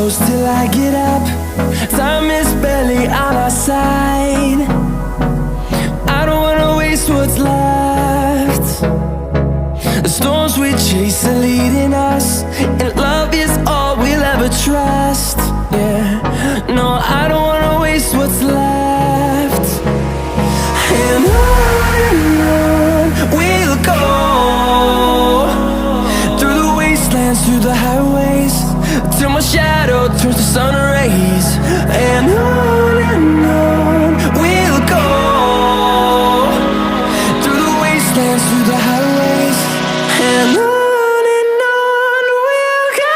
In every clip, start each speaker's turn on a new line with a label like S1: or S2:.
S1: close till I get up. Time is barely on our side. I don't wanna waste what's left. The storms we chase are leading us, and love is all we'll ever trust. Yeah, no, I don't wanna waste what's left. And on we'll go, through the wastelands, through the highways, till my shadow turns to sun rays. And on we'll go, through the wastelands, through the highways, and on we'll go.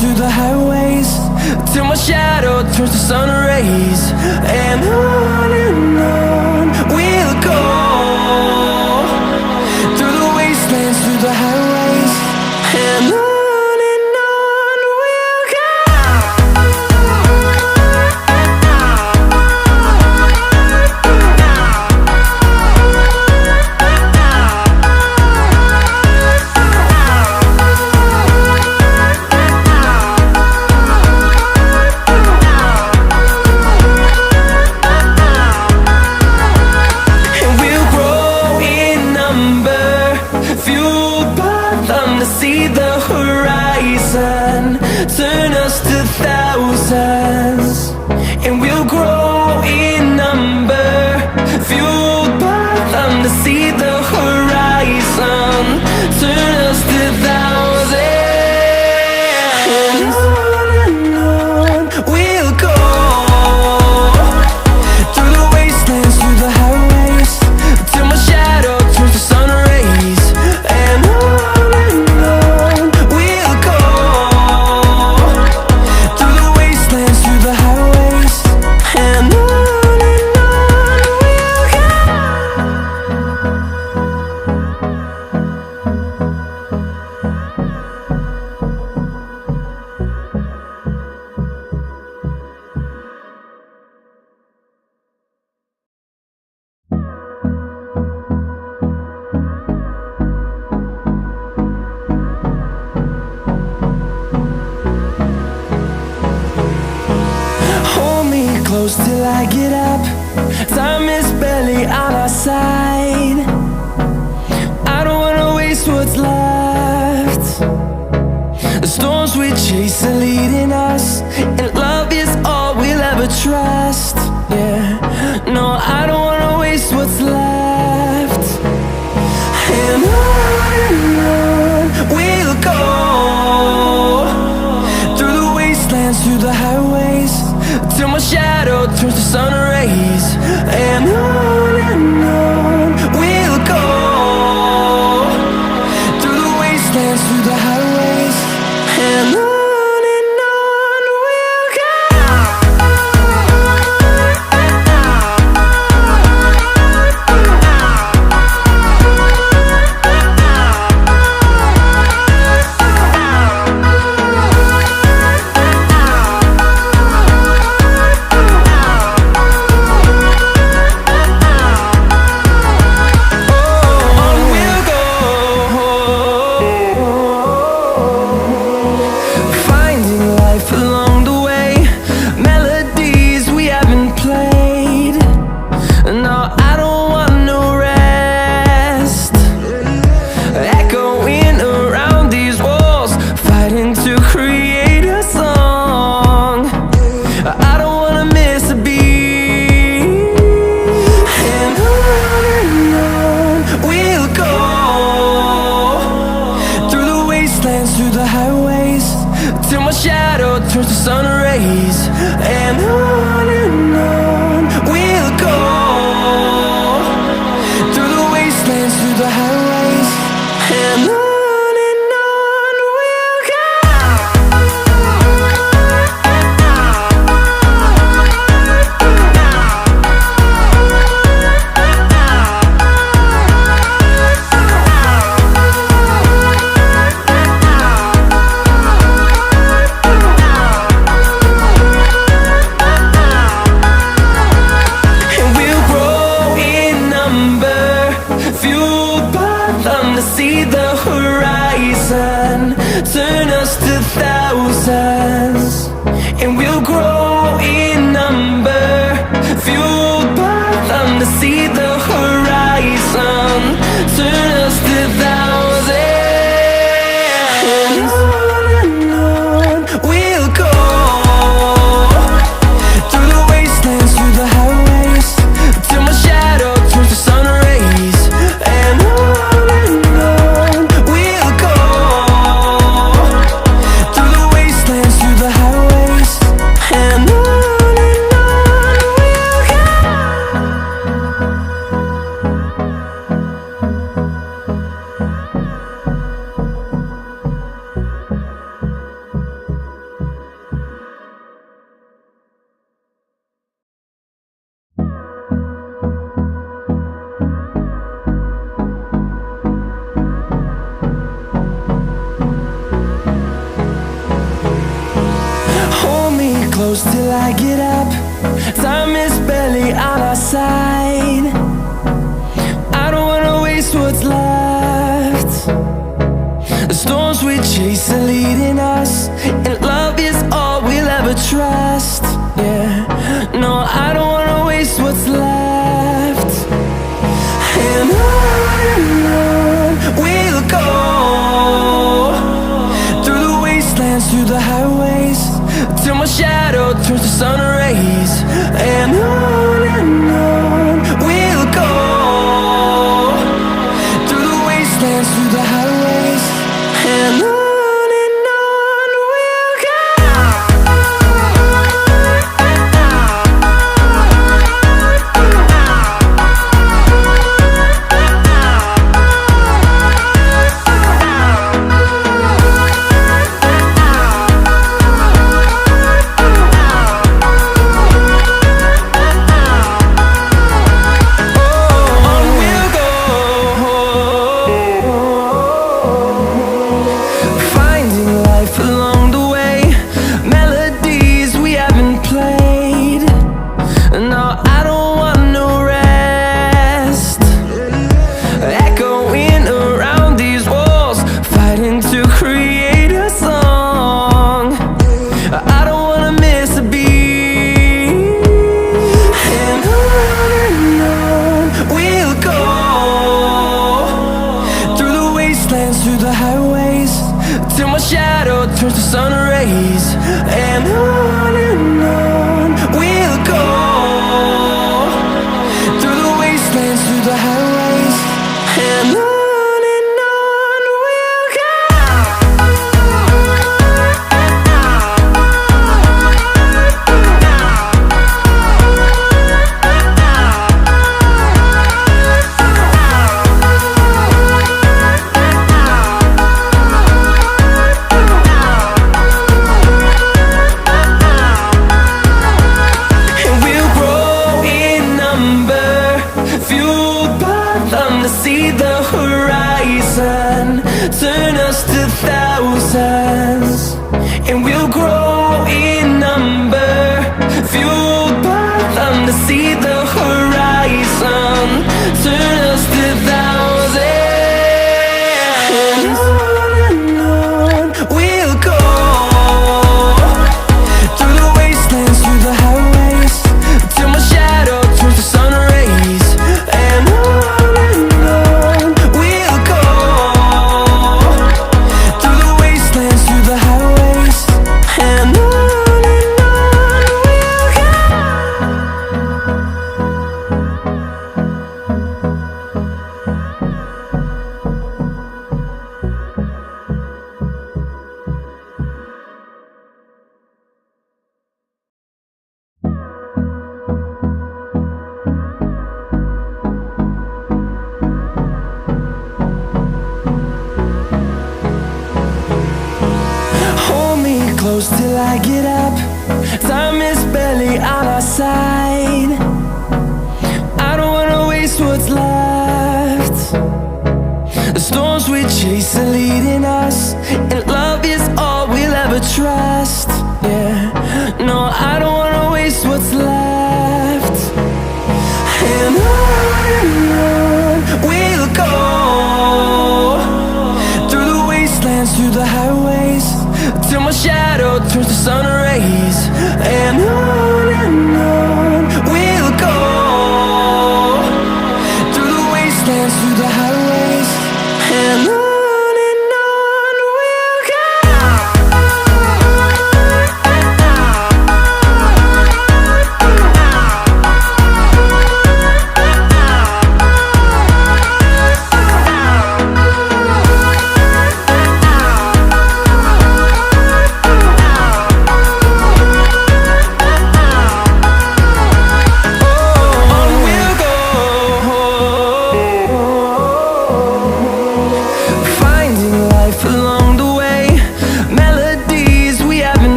S1: Through the highways, till my shadow turns to sun rays. And on we'll go, through the wastelands, through the highways, and on we'll go. See the horizon turn us to thousands, and we'll grow in number, fueled by them. To see the horizon turn us to thousands, and on we'll go, through the wastelands, through the highways, till my shadow turns to sun rays. And close till I get up. Time is barely on our side. I don't wanna waste what's left. The storms we chase are leading us, and love is all we'll ever trust. Yeah, no, I don't wanna waste what's left. And on we'll go, through the wastelands, through the highways, till my shadow turns to sun rays. And on we'll go, through the wastelands, through the highways, and on we'll go. on we'll go, through the wastelands, through the highways, and on we'll go. And we'll grow in number, fueled by them to see the horizon, turn us to thousands. And we'll grow in number, fueled by them to see the horizon, turn us to thousands. And on we'll go, through the wastelands, through the highways, till my shadow turns to sun rays. And on we'll go, through the wastelands, through the highways, and on we'll go. Hold me close till I get up. Time is barely on our side. I don't wanna waste what's left. The storms we chase are leading us, and love is all we'll ever trust. Yeah, no, I don't wanna waste what's left. And on we'll go, through the wastelands, through the highways, till my shadow turns to sun rays. And on we'll go, through the wastelands, through the highways, and on we'll go. On we'll go, finding life along the way, melodies we haven't played. No, I don't want no rest, echoing around these walls, fighting to create a song. I don't wanna miss a beat. And on we'll go, through the wastelands, through the highways, till my shadow turns to sun rays. And on we'll go, through the wastelands, through the highways, and on we'll go. And we'll grow in number, fueled by them to see the horizon, turn us to thousands. And we'll grow in number, fueled by them to see the horizon, turn us to thousands. And on we'll go, through the wastelands, through the highways, till my shadow turns to sun rays. And on we'll go, through the wastelands, through the highways, and on we'll go. close till I get up. Time is barely on our side. I don't wanna waste what's left. The storms we chase are leading us, and love is all we'll ever trust. Yeah, no, I don't wanna waste what's left. And on we'll go, through the wastelands, through the highways, till my shadow turns to sun rays. And on we'll go, through the wastelands, through the highways, and on we'll go.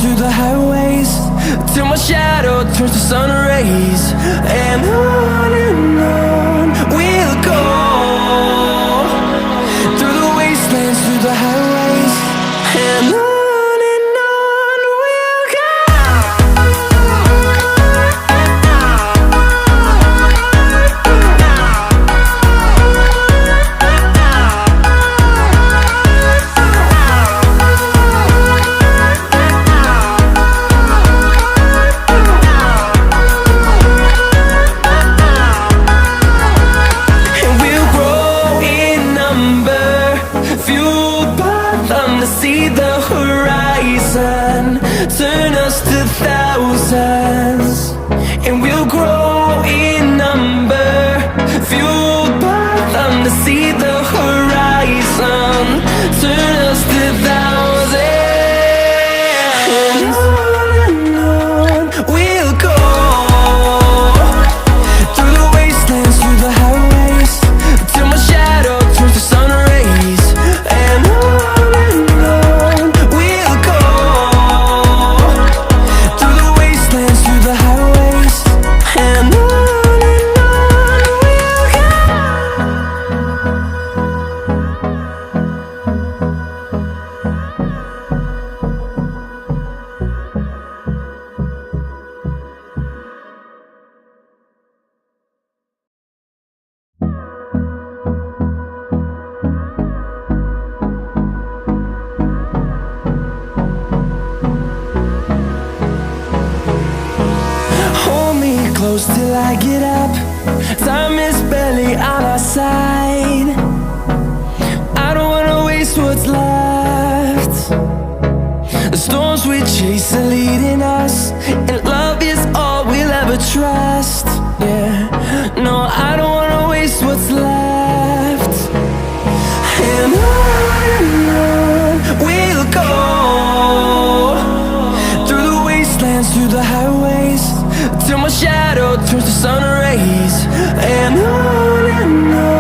S1: Through the highways, till my shadow turns to sun rays. And on we'll go, through the wastelands, through the highways, and on we'll go. See the horizon turn us to thousands, and we'll grow in number, fueled by them to see the horizon turn us to thousands. And on we'll go, through the wastelands, through the highways, till my shadow turns to sun rays. And close till I get up. Time is barely on our side. I don't wanna waste what's left. The storms we chase are leading us, and love is all we'll ever trust. Yeah, no, I don't wanna waste what's left. And on we'll go, through the wastelands, through the highways, till my shadow turns to sun rays. And on